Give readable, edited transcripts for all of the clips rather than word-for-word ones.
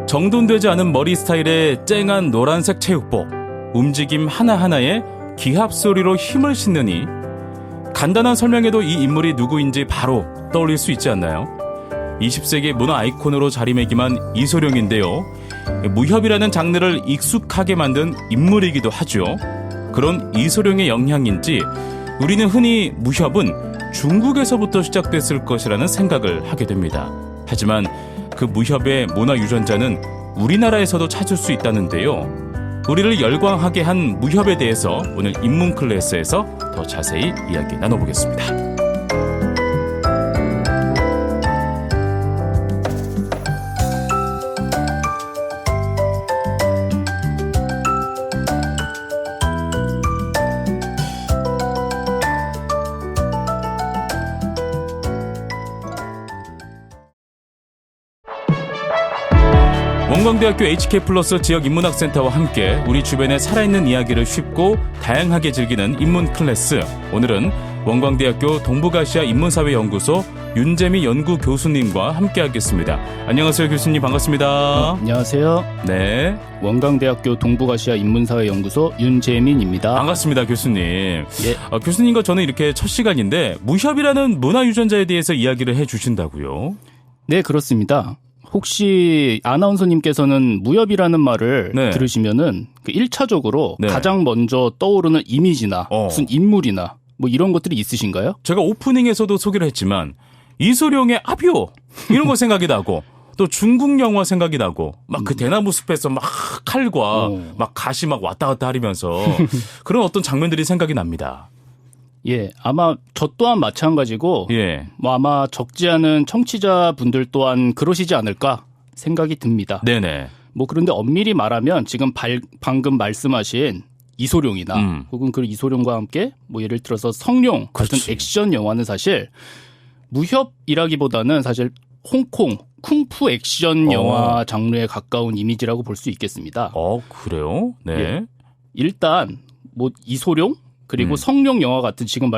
정돈되지 않은 머리 스타일의 쨍한 노란색 체육복, 움직임 하나하나에 기합 소리로 힘을 싣느니 간단한 설명에도 이 인물이 누구인지 바로 떠올릴 수 있지 않나요? 20세기 문화 아이콘으로 자리매김한 이소룡인데요. 무협이라는 장르를 익숙하게 만든 인물이기도 하죠. 그런 이소룡의 영향인지 우리는 흔히 무협은 중국에서부터 시작됐을 것이라는 생각을 하게 됩니다. 하지만 그 무협의 문화 유전자는 우리나라에서도 찾을 수 있다는데요. 우리를 열광하게 한 무협에 대해서 오늘 인문 클래스에서 더 자세히 이야기 나눠보겠습니다. 원광대학교 HK+ 지역인문학센터와 함께 우리 주변의 살아있는 이야기를 쉽고 다양하게 즐기는 인문 클래스. 오늘은 원광대학교 동북아시아 인문사회연구소 윤재미 연구교수님과 함께하겠습니다. 안녕하세요, 교수님. 반갑습니다. 안녕하세요. 네. 원광대학교 동북아시아 인문사회연구소 윤재민입니다. 반갑습니다, 교수님. 예. 교수님과 저는 이렇게 첫 시간인데 무협이라는 문화 유전자에 대해서 이야기를 해주신다고요? 네, 그렇습니다. 혹시 아나운서님께서는 무협이라는 말을 네. 들으시면은 1차적으로 네. 가장 먼저 떠오르는 이미지나 무슨 인물이나 뭐 이런 것들이 있으신가요? 제가 오프닝에서도 소개를 했지만 이소룡의 아비오 이런 거 생각이 나고 또 중국 영화 생각이 나고 막 그 대나무 숲에서 막 칼과 막 가시 막 왔다 갔다 하면서 그런 어떤 장면들이 생각이 납니다. 예, 아마 저 또한 마찬가지고 예. 뭐 아마 적지 않은 청취자분들 또한 그러시지 않을까 생각이 듭니다. 네네. 뭐 그런데 엄밀히 말하면 지금 방금 말씀하신 이소룡이나 혹은 그 이소룡과 함께 뭐 예를 들어서 성룡 같은 그렇지. 액션 영화는 사실 무협이라기보다는 사실 홍콩 쿵푸 액션 영화 장르에 가까운 이미지라고 볼 수 있겠습니다. 그래요? 네. 예. 일단 뭐 이소룡 그리고 성룡 영화 같은 지금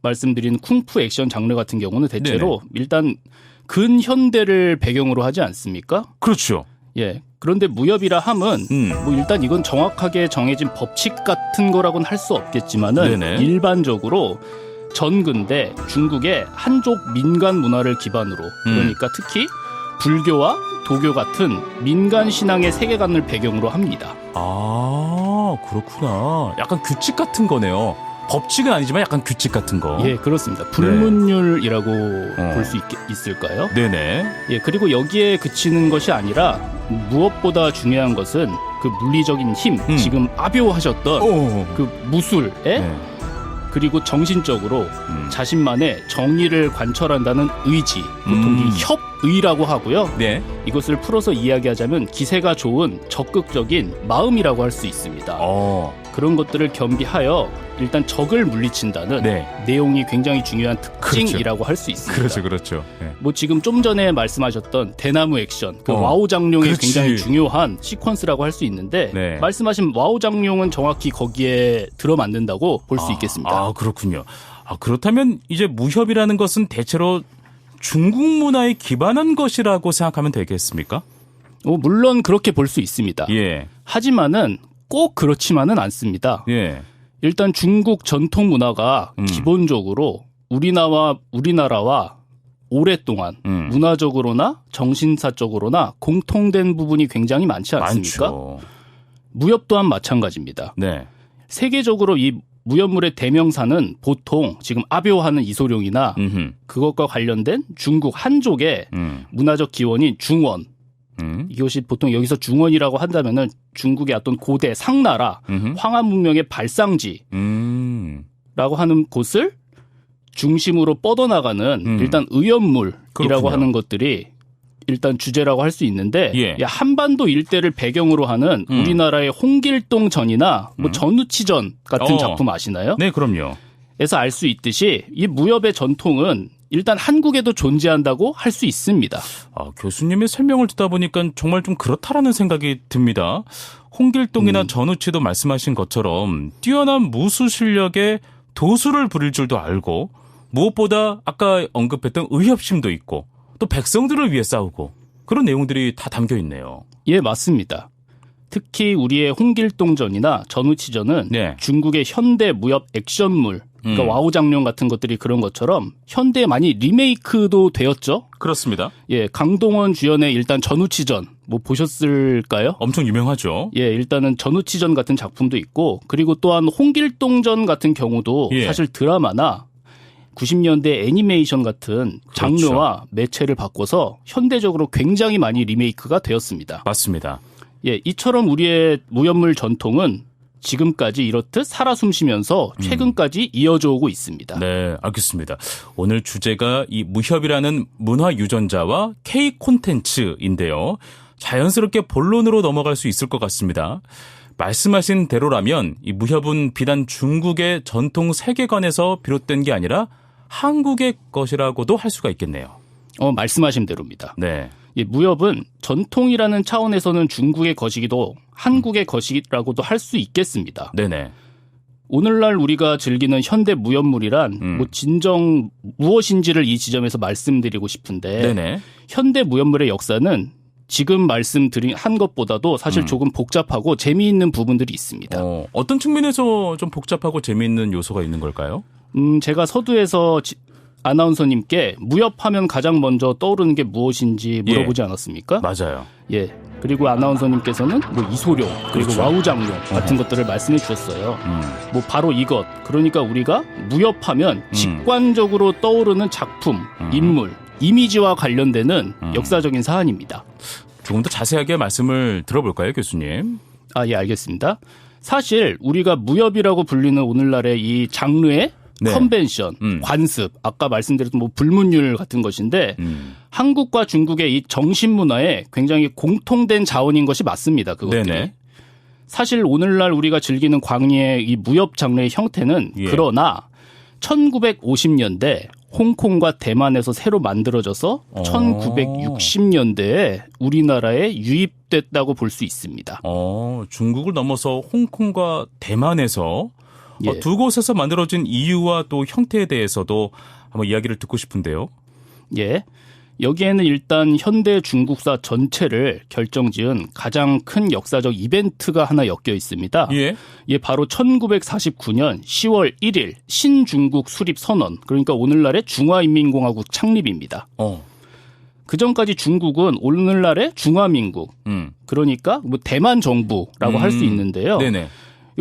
말씀드린 쿵푸 액션 장르 같은 경우는 대체로 일단 근현대를 배경으로 하지 않습니까? 그렇죠. 예. 그런데 무협이라 함은 뭐 일단 이건 정확하게 정해진 법칙 같은 거라고는 할 수 없겠지만은 네네. 일반적으로 전근대 중국의 한족 민간 문화를 기반으로 그러니까 특히 불교와 도교 같은 민간 신앙의 세계관을 배경으로 합니다. 아, 그렇구나. 약간 규칙 같은 거네요. 법칙은 아니지만 약간 규칙 같은 거. 예, 그렇습니다. 불문율이라고 볼 수 있을까요? 네네. 예, 그리고 여기에 그치는 것이 아니라 무엇보다 중요한 것은 그 물리적인 힘, 지금 아비오하셨던 그 무술에 그리고 정신적으로 자신만의 정의를 관철한다는 의지, 보통 이 협의라고 하고요. 네. 이것을 풀어서 이야기하자면 기세가 좋은 적극적인 마음이라고 할 수 있습니다. 그런 것들을 겸비하여 일단 적을 물리친다는 내용이 굉장히 중요한 특징이라고 할 수 있습니다. 그렇죠. 네. 뭐 지금 좀 전에 말씀하셨던 대나무 액션, 그 와우 장룡이 굉장히 중요한 시퀀스라고 할 수 있는데 말씀하신 와우 장룡은 정확히 거기에 들어맞는다고 볼 수 있겠습니다. 아, 그렇군요. 그렇다면 이제 무협이라는 것은 대체로 중국 문화에 기반한 것이라고 생각하면 되겠습니까? 물론 그렇게 볼 수 있습니다. 예. 하지만은 꼭 그렇지만은 않습니다. 예. 일단 중국 전통 문화가 기본적으로 우리나라와 오랫동안 문화적으로나 정신사적으로나 공통된 부분이 굉장히 많지 않습니까? 많죠. 무협 또한 마찬가지입니다. 네. 세계적으로 이 무협물의 대명사는 보통 지금 아비오하는 이소룡이나 그것과 관련된 중국 한족의 문화적 기원인 중원, 이것이 보통 여기서 중원이라고 한다면은 중국의 어떤 고대 상나라 황하 문명의 발상지라고 하는 곳을 중심으로 뻗어나가는 일단 의연물이라고 그렇군요. 하는 것들이 일단 주제라고 할 수 있는데 한반도 일대를 배경으로 하는 우리나라의 홍길동전이나 뭐 전우치전 같은 작품 아시나요? 네, 그럼요. 에서 알 수 있듯이 이 무협의 전통은 일단 한국에도 존재한다고 할 수 있습니다. 교수님의 설명을 듣다 보니까 정말 좀 그렇다라는 생각이 듭니다. 홍길동이나 전우치도 말씀하신 것처럼 뛰어난 무술 실력에 도수를 부릴 줄도 알고 무엇보다 아까 언급했던 의협심도 있고 또 백성들을 위해 싸우고 그런 내용들이 다 담겨 있네요. 예, 맞습니다. 특히 우리의 홍길동전이나 전우치전은 네. 중국의 현대 무협 액션물, 그러니까 와우 장룡 같은 것들이 그런 것처럼 현대에 많이 리메이크도 되었죠. 그렇습니다. 예, 강동원 주연의 일단 전우치전 뭐 보셨을까요? 엄청 유명하죠. 예, 일단은 전우치전 같은 작품도 있고, 그리고 또한 홍길동전 같은 경우도 예. 사실 드라마나 90년대 애니메이션 같은 장르와 매체를 바꿔서 현대적으로 굉장히 많이 리메이크가 되었습니다. 맞습니다. 예, 이처럼 우리의 무협물 전통은 지금까지 이렇듯 살아 숨쉬면서 최근까지 이어져 오고 있습니다. 네, 알겠습니다. 오늘 주제가 이 무협이라는 문화 유전자와 K 콘텐츠인데요. 자연스럽게 본론으로 넘어갈 수 있을 것 같습니다. 말씀하신 대로라면 이 무협은 비단 중국의 전통 세계관에서 비롯된 게 아니라 한국의 것이라고도 할 수가 있겠네요. 말씀하신 대로입니다. 네. 예, 무협은 전통이라는 차원에서는 중국의 것이기도 한국의 것이라고도 할 수 있겠습니다. 네네. 오늘날 우리가 즐기는 현대 무협물이란 뭐 진정 무엇인지를 이 지점에서 말씀드리고 싶은데 네네. 현대 무협물의 역사는 지금 말씀드린 한 것보다도 사실 조금 복잡하고 재미있는 부분들이 있습니다. 어떤 측면에서 좀 복잡하고 재미있는 요소가 있는 걸까요? 제가 서두에서 아나운서님께 무협하면 가장 먼저 떠오르는 게 무엇인지 물어보지 않았습니까? 맞아요. 예. 그리고 아나운서님께서는 뭐 이소룡 그리고 그렇죠. 와우장룡 같은 것들을 말씀해 주셨어요. 뭐 바로 이것. 그러니까 우리가 무협하면 직관적으로 떠오르는 작품, 인물, 이미지와 관련되는 역사적인 사안입니다. 조금 더 자세하게 말씀을 들어볼까요, 교수님? 예, 알겠습니다. 사실 우리가 무협이라고 불리는 오늘날의 이 장르의 네. 컨벤션, 관습, 아까 말씀드렸던 뭐 불문율 같은 것인데 한국과 중국의 이 정신문화에 굉장히 공통된 자원인 것이 맞습니다. 그것들이. 네네. 사실 오늘날 우리가 즐기는 광의의 이 무협 장르의 형태는 예. 그러나 1950년대 홍콩과 대만에서 새로 만들어져서 1960년대에 우리나라에 유입됐다고 볼 수 있습니다. 중국을 넘어서 홍콩과 대만에서 예. 두 곳에서 만들어진 이유와 또 형태에 대해서도 한번 이야기를 듣고 싶은데요. 예. 여기에는 일단 현대 중국사 전체를 결정지은 가장 큰 역사적 이벤트가 하나 엮여 있습니다. 예. 예, 바로 1949년 10월 1일 신중국 수립 선언, 그러니까 오늘날의 중화인민공화국 창립입니다. 그 전까지 중국은 오늘날의 중화민국, 그러니까 뭐 대만 정부라고 할 수 있는데요. 네네.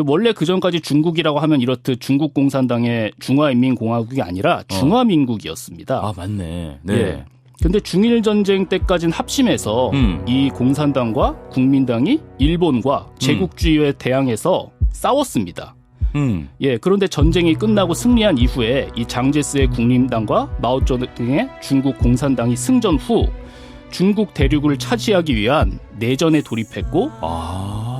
원래 그 전까지 중국이라고 하면 이렇듯 중국 공산당의 중화인민공화국이 아니라 중화민국이었습니다. 맞네. 네. 예. 근데 중일 전쟁 때까지는 합심해서 이 공산당과 국민당이 일본과 제국주의에 대항해서 싸웠습니다. 예, 그런데 전쟁이 끝나고 승리한 이후에 이 장제스의 국민당과 마오쩌둥의 중국 공산당이 승전 후 중국 대륙을 차지하기 위한 내전에 돌입했고,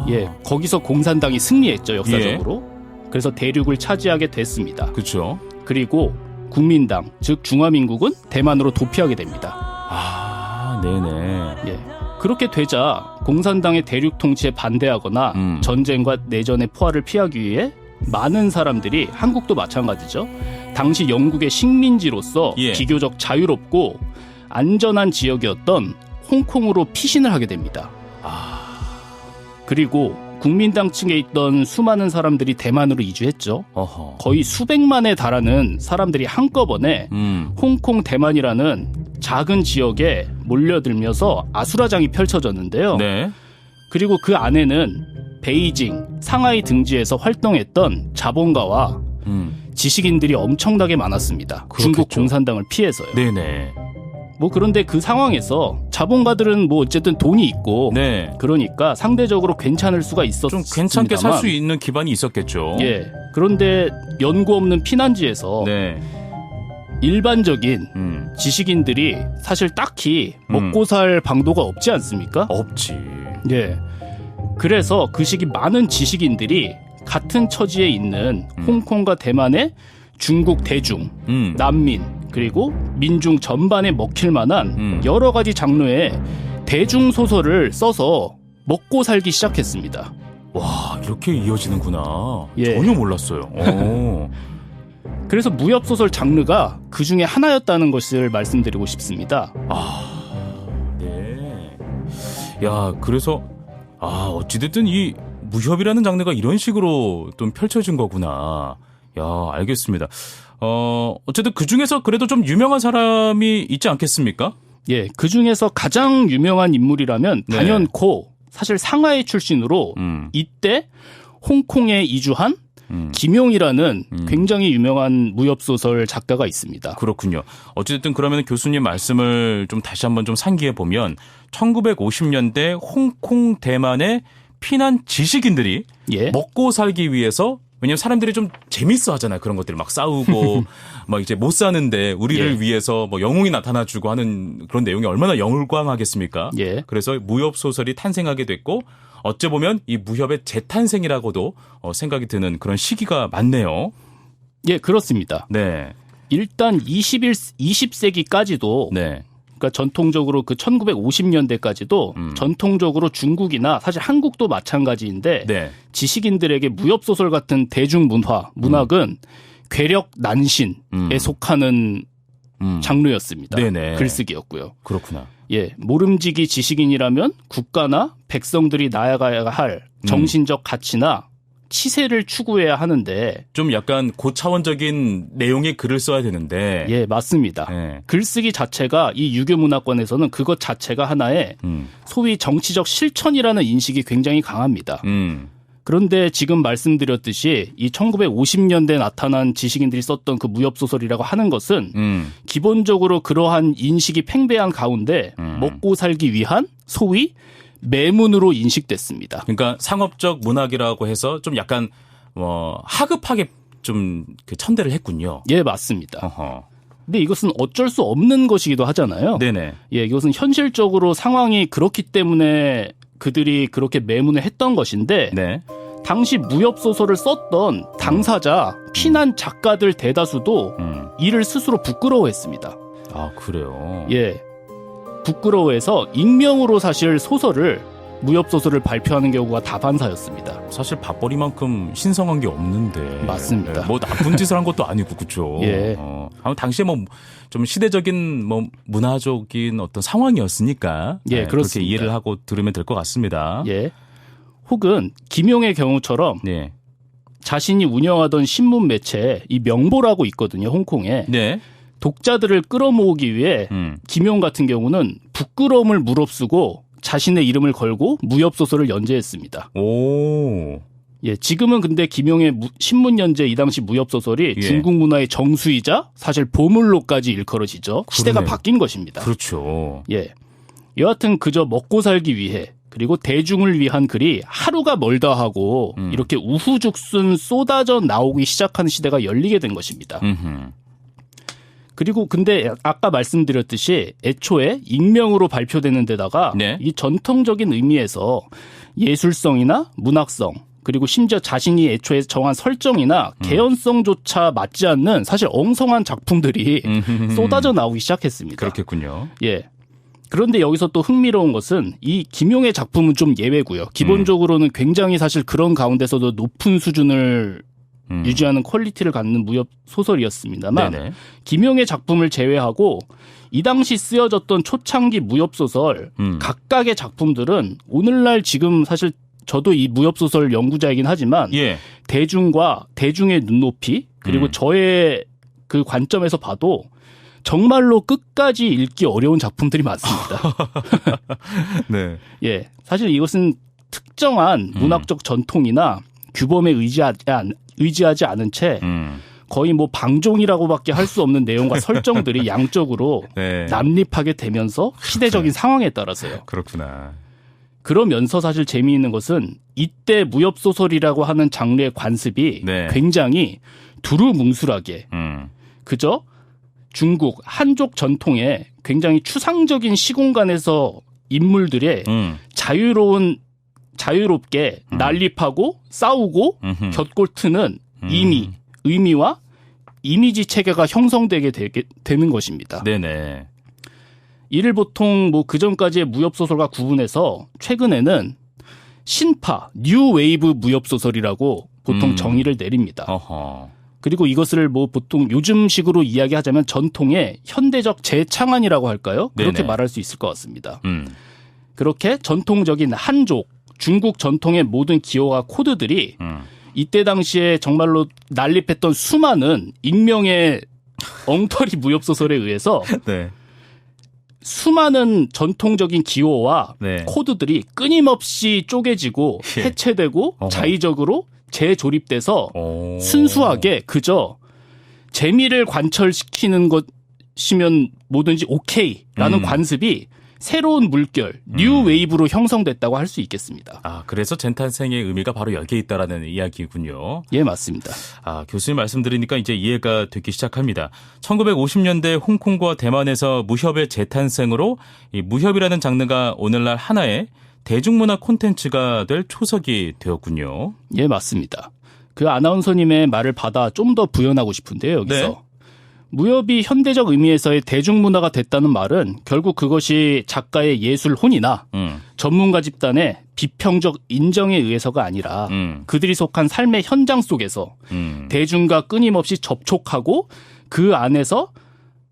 예, 거기서 공산당이 승리했죠, 역사적으로. 그래서 대륙을 차지하게 됐습니다. 그렇죠. 그리고 국민당, 즉 중화민국은 대만으로 도피하게 됩니다. 네네. 예. 그렇게 되자 공산당의 대륙 통치에 반대하거나 전쟁과 내전의 포화를 피하기 위해 많은 사람들이, 한국도 마찬가지죠, 당시 영국의 식민지로서 예. 비교적 자유롭고 안전한 지역이었던 홍콩으로 피신을 하게 됩니다. 그리고 국민당 층에 있던 수많은 사람들이 대만으로 이주했죠. 거의 수백만에 달하는 사람들이 한꺼번에 홍콩 대만이라는 작은 지역에 몰려들면서 아수라장이 펼쳐졌는데요. 네. 그리고 그 안에는 베이징, 상하이 등지에서 활동했던 자본가와 지식인들이 엄청나게 많았습니다. 그렇겠죠. 중국 공산당을 피해서요. 네네. 뭐 그런데 그 상황에서 자본가들은 뭐 어쨌든 돈이 있고, 네. 그러니까 상대적으로 괜찮을 수가 있었습니다만, 좀 괜찮게 살 수 있는 기반이 있었겠죠. 예. 그런데 연고 없는 피난지에서 네. 일반적인 지식인들이 사실 딱히 먹고 살 방도가 없지 않습니까? 없지. 예. 그래서 그 시기 많은 지식인들이 같은 처지에 있는 홍콩과 대만의 중국 대중, 난민, 그리고 민중 전반에 먹힐 만한 여러 가지 장르의 대중 소설을 써서 먹고 살기 시작했습니다. 와, 이렇게 이어지는구나. 예. 전혀 몰랐어요. 그래서 무협 소설 장르가 그 중에 하나였다는 것을 말씀드리고 싶습니다. 네. 야, 그래서 어찌됐든 이 무협이라는 장르가 이런 식으로 좀 펼쳐진 거구나. 야, 알겠습니다. 어쨌든 그 중에서 그래도 좀 유명한 사람이 있지 않겠습니까? 예, 그 중에서 가장 유명한 인물이라면 네. 단연코 사실 상하이 출신으로 이때 홍콩에 이주한 김용이라는 굉장히 유명한 무협소설 작가가 있습니다. 그렇군요. 어쨌든 그러면 교수님 말씀을 좀 다시 한번 좀 상기해 보면 1950년대 홍콩 대만의 피난 지식인들이 예. 먹고 살기 위해서 왜냐면 사람들이 좀 재밌어 하잖아요. 그런 것들을 막 싸우고 막 이제 못 사는데 우리를 예. 위해서 뭐 영웅이 나타나주고 하는 그런 내용이 얼마나 영광하겠습니까? 예. 그래서 무협 소설이 탄생하게 됐고 어째 보면 이 무협의 재탄생이라고도 생각이 드는 그런 시기가 많네요. 예, 그렇습니다. 네. 일단 20세기까지도 네. 그러니까 전통적으로 그 1950년대까지도 전통적으로 중국이나 사실 한국도 마찬가지인데 네. 지식인들에게 무협소설 같은 문학은 괴력 난신에 속하는 장르였습니다. 네네. 글쓰기였고요. 그렇구나. 예, 모름지기 지식인이라면 국가나 백성들이 나아가야 할 정신적 가치나 치세를 추구해야 하는데 좀 약간 고차원적인 내용의 글을 써야 되는데. 예, 맞습니다. 네. 글쓰기 자체가 이 유교 문화권에서는 그것 자체가 하나의 소위 정치적 실천이라는 인식이 굉장히 강합니다. 그런데 지금 말씀드렸듯이 이 1950년대에 나타난 지식인들이 썼던 그 무협소설이라고 하는 것은 기본적으로 그러한 인식이 팽배한 가운데 먹고 살기 위한 소위 매문으로 인식됐습니다. 그러니까 상업적 문학이라고 해서 좀 약간 하급하게 좀 그 천대를 했군요. 예, 맞습니다. 어허. 근데 이것은 어쩔 수 없는 것이기도 하잖아요. 네네. 예, 이것은 현실적으로 상황이 그렇기 때문에 그들이 그렇게 매문을 했던 것인데 네. 당시 무협소설을 썼던 당사자, 피난 작가들 대다수도 이를 스스로 부끄러워했습니다. 아, 그래요. 예, 부끄러워해서 익명으로 사실 무협소설을 발표하는 경우가 다반사였습니다. 사실 밥벌이만큼 신성한 게 없는데. 맞습니다. 뭐 나쁜 짓을 한 것도 아니고 그렇죠. 예. 당시에 뭐 좀 시대적인 뭐 문화적인 어떤 상황이었으니까. 예, 그렇게 그렇습니다. 이해를 하고 들으면 될 것 같습니다. 예. 혹은 김용의 경우처럼 네. 자신이 운영하던 신문 매체 이 명보라고 있거든요, 홍콩에. 네. 독자들을 끌어모으기 위해 김용 같은 경우는 부끄러움을 무릅쓰고 자신의 이름을 걸고 무협소설을 연재했습니다. 오. 예, 지금은 근데 김용의 신문 연재 이 당시 무협소설이 예. 중국 문화의 정수이자 사실 보물로까지 일컬어지죠. 시대가 그러네요. 바뀐 것입니다. 그렇죠. 예. 여하튼 그저 먹고 살기 위해 그리고 대중을 위한 글이 하루가 멀다 하고 이렇게 우후죽순 쏟아져 나오기 시작하는 시대가 열리게 된 것입니다. 그리고 근데 아까 말씀드렸듯이 애초에 익명으로 발표되는 데다가 네. 이 전통적인 의미에서 예술성이나 문학성 그리고 심지어 자신이 애초에 정한 설정이나 개연성조차 맞지 않는 사실 엉성한 작품들이 쏟아져 나오기 시작했습니다. 그렇겠군요. 예. 그런데 여기서 또 흥미로운 것은 이 김용의 작품은 좀 예외고요. 기본적으로는 굉장히 사실 그런 가운데서도 높은 수준을 유지하는 퀄리티를 갖는 무협 소설이었습니다만 네네. 김용의 작품을 제외하고 이 당시 쓰여졌던 초창기 무협 소설 각각의 작품들은 오늘날 지금 사실 저도 이 무협 소설 연구자이긴 하지만 예. 대중의 눈높이 그리고 저의 그 관점에서 봐도 정말로 끝까지 읽기 어려운 작품들이 많습니다. 네. 예, 사실 이것은 특정한 문학적 전통이나 규범에 의지하지 않은 채 거의 뭐 방종이라고밖에 할 수 없는 내용과 설정들이 양적으로 네. 난립하게 되면서 시대적인 상황에 따라서요. 그렇구나. 그러면서 사실 재미있는 것은 이때 무협소설이라고 하는 장르의 관습이 네. 굉장히 두루뭉술하게 그저 중국 한족 전통의 굉장히 추상적인 시공간에서 인물들의 자유롭게 난립하고 싸우고 곁골트는 의미와 이미지 체계가 형성되게 되는 것입니다. 네네. 이를 보통 뭐 그전까지의 무협소설과 구분해서 최근에는 신파, 뉴 웨이브 무협소설이라고 보통 정의를 내립니다. 어허. 그리고 이것을 뭐 보통 요즘식으로 이야기하자면 전통의 현대적 재창안이라고 할까요? 그렇게 네네. 말할 수 있을 것 같습니다. 그렇게 전통적인 한족, 중국 전통의 모든 기호와 코드들이 이때 당시에 정말로 난립했던 수많은 익명의 엉터리 무협소설에 의해서 네. 수많은 전통적인 기호와 네. 코드들이 끊임없이 쪼개지고 예. 해체되고 어허. 자의적으로 재조립돼서 오. 순수하게 그저 재미를 관철시키는 것이면 뭐든지 오케이라는 관습이 새로운 물결, 뉴 웨이브로 형성됐다고 할 수 있겠습니다. 아, 그래서 젠탄생의 의미가 바로 여기에 있다라는 이야기군요. 예, 맞습니다. 아, 교수님 말씀 들으니까 이제 이해가 되기 시작합니다. 1950년대 홍콩과 대만에서 무협의 재탄생으로 이 무협이라는 장르가 오늘날 하나의 대중문화 콘텐츠가 될 초석이 되었군요. 예, 맞습니다. 그 아나운서님의 말을 받아 좀 더 부연하고 싶은데요, 여기서. 네. 무협이 현대적 의미에서의 대중문화가 됐다는 말은 결국 그것이 작가의 예술 혼이나 전문가 집단의 비평적 인정에 의해서가 아니라 그들이 속한 삶의 현장 속에서 대중과 끊임없이 접촉하고 그 안에서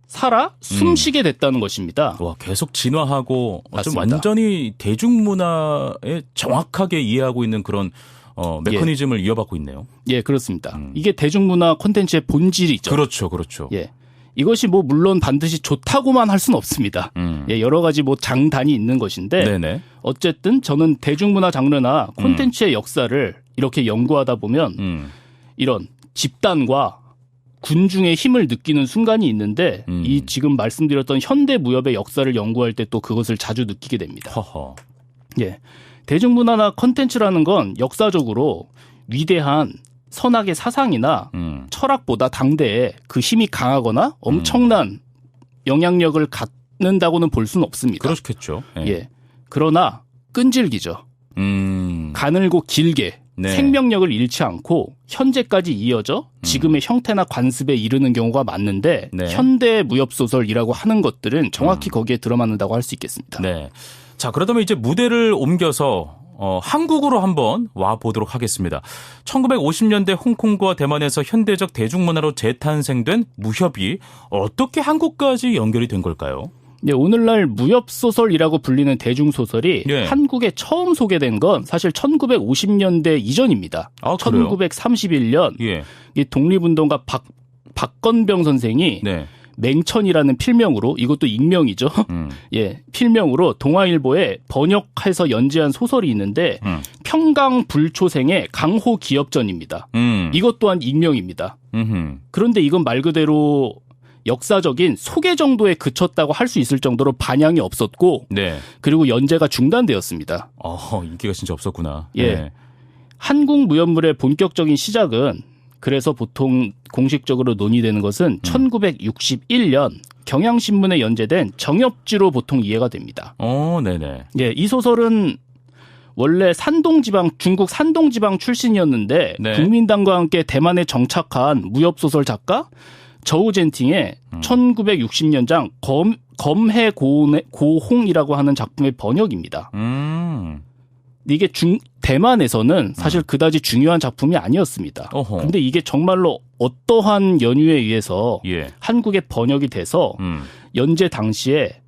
살아 숨쉬게 됐다는 것입니다. 와, 계속 진화하고 좀 맞습니다. 완전히 대중문화에 정확하게 이해하고 있는 그런 메커니즘을 이어받고 있네요. 예, 그렇습니다. 이게 대중문화 콘텐츠의 본질이죠. 그렇죠, 그렇죠. 예. 이것이 뭐 물론 반드시 좋다고만 할 수는 없습니다. 예, 여러 가지 뭐 장단이 있는 것인데 네네. 어쨌든 저는 대중문화 장르나 콘텐츠의 역사를 이렇게 연구하다 보면 이런 집단과 군중의 힘을 느끼는 순간이 있는데 이 지금 말씀드렸던 현대 무협의 역사를 연구할 때 또 그것을 자주 느끼게 됩니다. 허허. 예. 대중문화나 콘텐츠라는 건 역사적으로 위대한 선악의 사상이나 철학보다 당대에 그 힘이 강하거나 엄청난 영향력을 갖는다고는 볼 수는 없습니다. 그렇겠죠. 예. 예. 그러나 끈질기죠. 가늘고 길게 네. 생명력을 잃지 않고 현재까지 이어져 지금의 형태나 관습에 이르는 경우가 많은데 네. 현대 무협소설이라고 하는 것들은 정확히 거기에 들어맞는다고 할 수 있겠습니다. 네. 자, 그러다면 이제 무대를 옮겨서 한국으로 한번 와 보도록 하겠습니다. 1950년대 홍콩과 대만에서 현대적 대중문화로 재탄생된 무협이 어떻게 한국까지 연결이 된 걸까요? 네, 오늘날 무협소설이라고 불리는 대중소설이 예. 한국에 처음 소개된 건 사실 1950년대 이전입니다. 아, 그래요? 1931년 예. 이 독립운동가 박건병 선생이 네. 맹천이라는 필명으로 이것도 익명이죠. 예, 필명으로 동아일보에 번역해서 연재한 소설이 있는데 평강 불초생의 강호 기역전입니다. 이것 또한 익명입니다. 그런데 이건 말 그대로 역사적인 소개 정도에 그쳤다고 할 수 있을 정도로 반향이 없었고 네. 그리고 연재가 중단되었습니다. 인기가 진짜 없었구나. 예. 네. 한국 무협물의 본격적인 시작은 그래서 보통 공식적으로 논의되는 것은 1961년 경향신문에 연재된 정엽지로 보통 이해가 됩니다. 네네. 예, 이 소설은 원래 중국 산동지방 출신이었는데 네. 국민당과 함께 대만에 정착한 무협소설 작가 저우젠팅의 1960년장 검해 고홍이라고 하는 작품의 번역입니다. 이게 대만에서는 사실 그다지 중요한 작품이 아니었습니다. 근데 이게 정말로 어떠한 연유에 의해서 예. 한국에 번역이 돼서 연재 당시에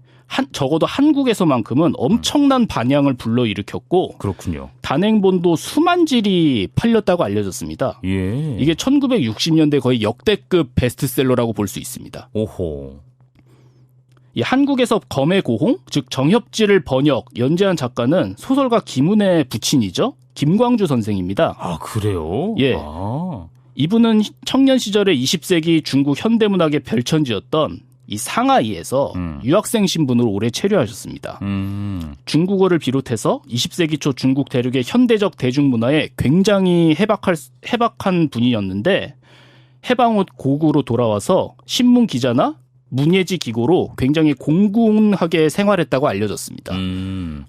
적어도 한국에서만큼은 엄청난 반향을 불러일으켰고 그렇군요. 단행본도 수만 질이 팔렸다고 알려졌습니다. 예. 이게 1960년대 거의 역대급 베스트셀러라고 볼 수 있습니다. 오호. 이 한국에서 검의 고홍, 즉 정협지를 번역, 연재한 작가는 소설가 김운의 부친이죠. 김광주 선생입니다. 아, 그래요? 예. 이분은 청년 시절에 20세기 중국 현대문학의 별천지였던 이 상하이에서 유학생 신분으로 오래 체류하셨습니다. 중국어를 비롯해서 20세기 초 중국 대륙의 현대적 대중문화에 굉장히 해박한 분이었는데 해방 후 고국으로 돌아와서 신문 기자나 문예지 기고로 굉장히 공공하게 생활했다고 알려졌습니다.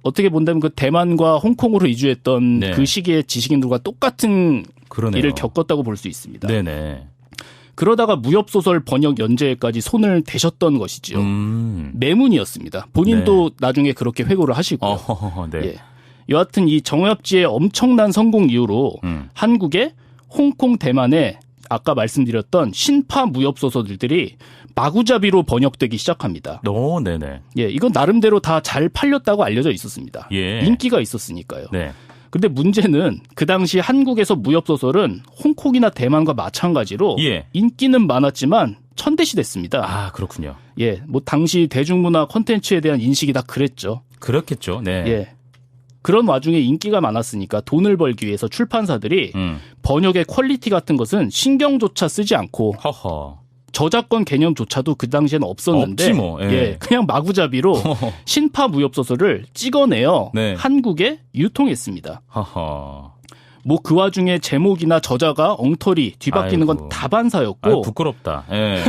어떻게 본다면 그 대만과 홍콩으로 이주했던 네. 그 시기의 지식인들과 똑같은 그러네요. 일을 겪었다고 볼 수 있습니다. 네네. 그러다가 무협소설 번역 연재까지 손을 대셨던 것이지요. 매문이었습니다. 본인도 네. 나중에 그렇게 회고를 하시고요. 네. 예. 여하튼 이 정엽지의 엄청난 성공 이후로 한국의 홍콩 대만에 아까 말씀드렸던 신파 무협소설들이 마구잡이로 번역되기 시작합니다. 네네. 예, 이건 나름대로 다 잘 팔렸다고 알려져 있었습니다. 예. 인기가 있었으니까요. 네. 근데 문제는 그 당시 한국에서 무협소설은 홍콩이나 대만과 마찬가지로 예. 인기는 많았지만 천대시 됐습니다. 아, 그렇군요. 예, 뭐 당시 대중문화 콘텐츠에 대한 인식이 다 그랬죠. 그렇겠죠. 네. 예. 그런 와중에 인기가 많았으니까 돈을 벌기 위해서 출판사들이 번역의 퀄리티 같은 것은 신경조차 쓰지 않고 허허. 저작권 개념조차도 그 당시에는 없었는데 없지 뭐. 예. 예, 그냥 마구잡이로 신파 무협소설을 찍어내어 네. 한국에 유통했습니다. 허허. 뭐 그 와중에 제목이나 저자가 엉터리 뒤바뀌는 아이고. 건 다반사였고 아유, 부끄럽다. 예.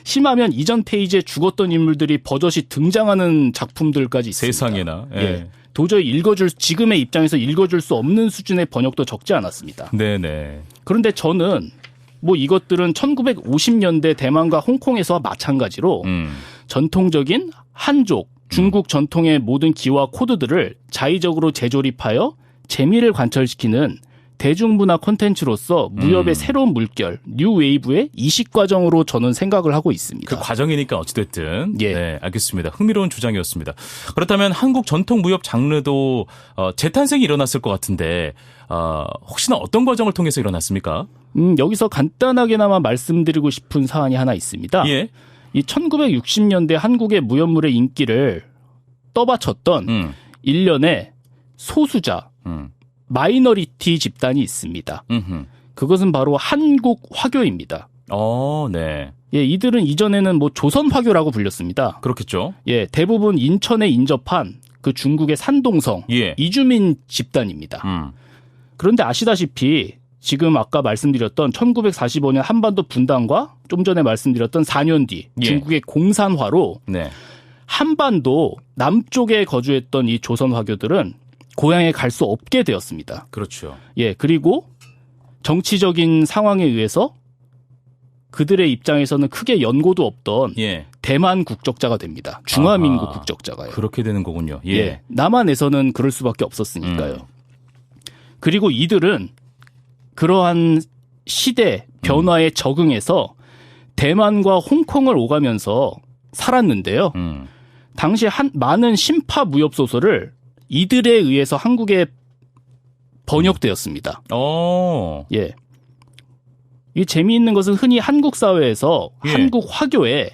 심하면 이전 페이지에 죽었던 인물들이 버젓이 등장하는 작품들까지 있습니다. 세상에나. 예. 예. 도저히 지금의 입장에서 읽어줄 수 없는 수준의 번역도 적지 않았습니다. 네네. 그런데 저는 뭐 이것들은 1950년대 대만과 홍콩에서와 마찬가지로 전통적인 한족, 중국 전통의 모든 기와 코드들을 자의적으로 재조립하여 재미를 관철시키는 대중문화 콘텐츠로서 무협의 새로운 물결, 뉴웨이브의 이식 과정으로 저는 생각을 하고 있습니다. 그 과정이니까 어찌됐든. 예. 네, 알겠습니다. 흥미로운 주장이었습니다. 그렇다면 한국 전통 무협 장르도 재탄생이 일어났을 것 같은데 혹시나 어떤 과정을 통해서 일어났습니까? 여기서 간단하게나마 말씀드리고 싶은 사안이 하나 있습니다. 예. 이 1960년대 한국의 무협물의 인기를 떠받쳤던 일련의 소수자, 마이너리티 집단이 있습니다. 그것은 바로 한국 화교입니다. 네. 예, 이들은 이전에는 뭐 조선 화교라고 불렸습니다. 그렇겠죠. 예, 대부분 인천에 인접한 그 중국의 산동성 예. 이주민 집단입니다. 그런데 아시다시피 지금 아까 말씀드렸던 1945년 한반도 분단과 좀 전에 말씀드렸던 4년 뒤 예. 중국의 공산화로 네. 한반도 남쪽에 거주했던 이 조선 화교들은 고향에 갈 수 없게 되었습니다. 그렇죠. 예, 그리고 정치적인 상황에 의해서 그들의 입장에서는 크게 연고도 없던 예. 대만 국적자가 됩니다. 중화민국 아하. 국적자가요. 그렇게 되는 거군요. 예. 예, 남한에서는 그럴 수밖에 없었으니까요. 그리고 이들은 그러한 시대 변화에 적응해서 대만과 홍콩을 오가면서 살았는데요. 당시 많은 신파 무협 소설을 이들에 의해서 한국에 번역되었습니다. 예. 이 재미있는 것은 흔히 한국 사회에서 예. 한국 화교의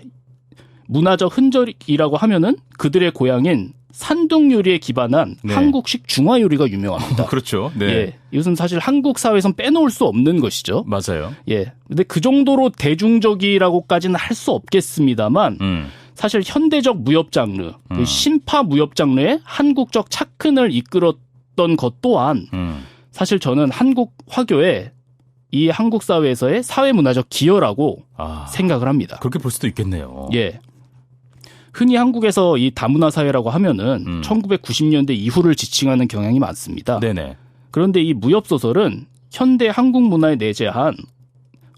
문화적 흔적이라고 하면은 그들의 고향인 산둥 요리에 기반한 네. 한국식 중화 요리가 유명합니다. 그렇죠. 네. 예. 이것은 사실 한국 사회에선 빼놓을 수 없는 것이죠. 맞아요. 예. 근데 그 정도로 대중적이라고까지는 할 수 없겠습니다만 사실 현대적 무협 장르, 그 신파 무협 장르의 한국적 착근을 이끌었던 것 또한 사실 저는 한국 화교의 이 한국 사회에서의 사회문화적 기여라고 생각을 합니다. 그렇게 볼 수도 있겠네요. 예. 흔히 한국에서 이 다문화 사회라고 하면은 1990년대 이후를 지칭하는 경향이 많습니다. 네네. 그런데 이 무협 소설은 현대 한국 문화에 내재한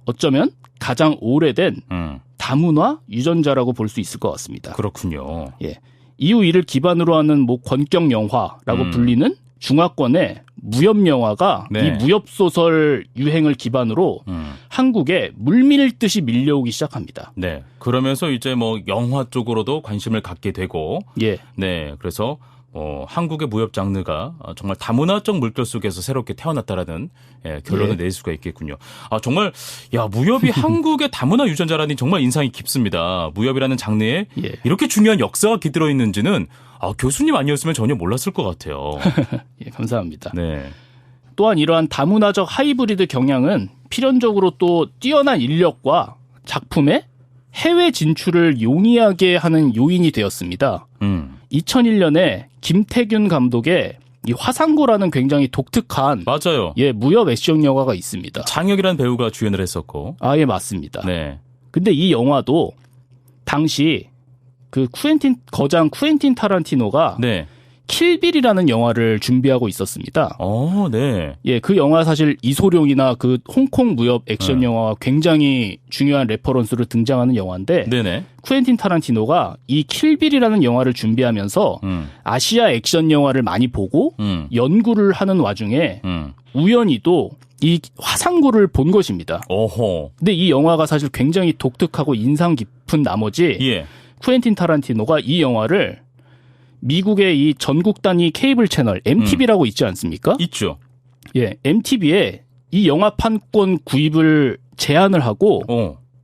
어쩌면 가장 오래된 다문화 유전자라고 볼 수 있을 것 같습니다. 그렇군요. 예. 이후 이를 기반으로 하는 뭐 권격 영화라고 불리는 중화권의 무협 영화가 네. 이 무협 소설 유행을 기반으로 한국에 물밀듯이 밀려오기 시작합니다. 네. 그러면서 이제 뭐 영화 쪽으로도 관심을 갖게 되고, 예. 네. 그래서 한국의 무협 장르가 정말 다문화적 물결 속에서 새롭게 태어났다라는 결론을 낼 수가 있겠군요. 정말 무협이 한국의 다문화 유전자라니 정말 인상이 깊습니다. 무협이라는 장르에 이렇게 중요한 역사가 깃들어 있는지는 교수님 아니었으면 전혀 몰랐을 것 같아요. 예, 감사합니다. 네. 또한 이러한 다문화적 하이브리드 경향은 필연적으로 또 뛰어난 인력과 작품의 해외 진출을 용이하게 하는 요인이 되었습니다. 2001년에 김태균 감독의 이 화상고라는 굉장히 독특한 맞아요. 무협 액션 영화가 있습니다. 장혁이라는 배우가 주연을 했었고. 예, 맞습니다. 네. 근데 이 영화도 당시 그 거장 쿠엔틴 타란티노가 네. 킬빌이라는 영화를 준비하고 있었습니다. 네. 예, 그 영화 사실 이소룡이나 그 홍콩 무협 액션 영화와 굉장히 중요한 레퍼런스로 등장하는 영화인데 네네. 쿠엔틴 타란티노가 이 킬빌이라는 영화를 준비하면서 아시아 액션 영화를 많이 보고 연구를 하는 와중에 우연히도 이 화상구를 본 것입니다. 오호. 근데 이 영화가 사실 굉장히 독특하고 인상 깊은 나머지 예. 쿠엔틴 타란티노가 이 영화를 미국의 이 전국 단위 케이블 채널 MTV라고 있지 않습니까? 있죠. 예, MTV에 이 영화 판권 구입을 제안을 하고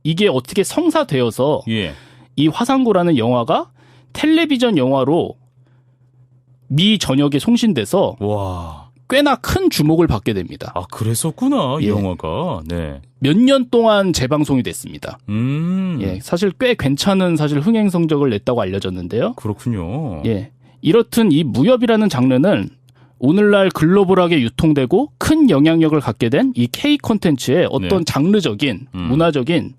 이게 어떻게 성사되어서 예. 이 화상구라는 영화가 텔레비전 영화로 미 전역에 송신돼서 와. 꽤나 큰 주목을 받게 됩니다. 아, 그랬었구나. 이 예. 영화가. 네. 몇 년 동안 재방송이 됐습니다. 예, 사실 꽤 괜찮은 사실 흥행 성적을 냈다고 알려졌는데요. 그렇군요. 예. 이렇든 이 무협이라는 장르는 오늘날 글로벌하게 유통되고 큰 영향력을 갖게 된 이 K 콘텐츠의 어떤 네. 장르적인 문화적인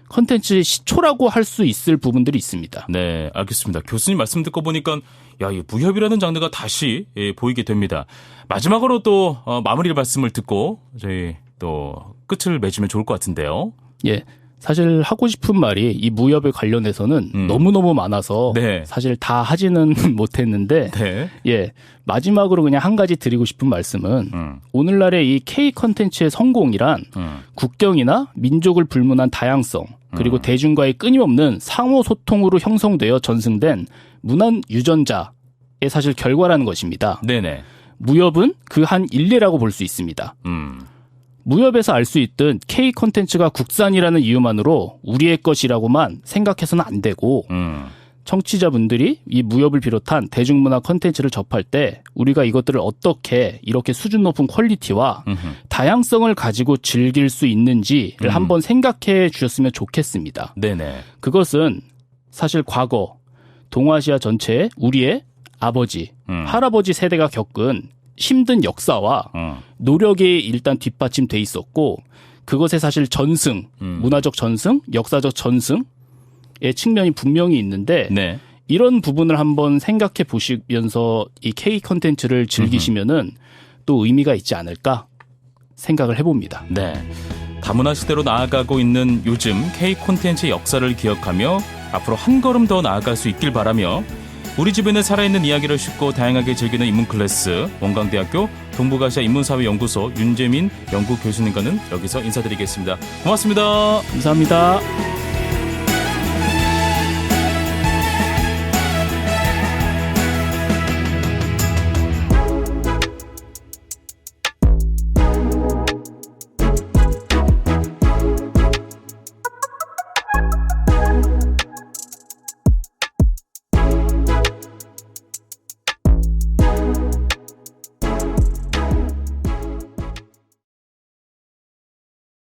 콘텐츠의 시초라고 할 수 있을 부분들이 있습니다. 네, 알겠습니다. 교수님 말씀 듣고 보니까 야, 이 무협이라는 장르가 다시 보이게 됩니다. 마지막으로 또 마무리 말씀을 듣고 저희 또 끝을 맺으면 좋을 것 같은데요. 예. 사실 하고 싶은 말이 이 무협에 관련해서는 너무너무 많아서 네. 사실 다 하지는 못했는데 네. 예. 마지막으로 그냥 한 가지 드리고 싶은 말씀은 오늘날의 이 K 콘텐츠의 성공이란 국경이나 민족을 불문한 다양성 그리고 대중과의 끊임없는 상호 소통으로 형성되어 전승된 문화 유전자의 사실 결과라는 것입니다. 네네. 무협은 그 한 일례라고 볼 수 있습니다. 무협에서 알 수 있듯 K 콘텐츠가 국산이라는 이유만으로 우리의 것이라고만 생각해서는 안 되고 청취자분들이 이 무협을 비롯한 대중문화 콘텐츠를 접할 때 우리가 이것들을 어떻게 이렇게 수준 높은 퀄리티와 다양성을 가지고 즐길 수 있는지를 한번 생각해 주셨으면 좋겠습니다. 네네. 그것은 사실 과거 동아시아 전체에 우리의 아버지, 할아버지 세대가 겪은 힘든 역사와 노력이 일단 뒷받침돼 있었고 그것에 사실 전승, 문화적 전승, 역사적 전승의 측면이 분명히 있는데 네. 이런 부분을 한번 생각해 보시면서 이 K 콘텐츠를 즐기시면은 또 의미가 있지 않을까 생각을 해봅니다. 네. 다문화 시대로 나아가고 있는 요즘 K 콘텐츠의 역사를 기억하며 앞으로 한 걸음 더 나아갈 수 있길 바라며 우리 주변에 살아있는 이야기를 쉽고 다양하게 즐기는 인문 클래스 원광대학교 동북아시아 인문사회연구소 윤재민 연구교수님과는 여기서 인사드리겠습니다. 고맙습니다. 감사합니다.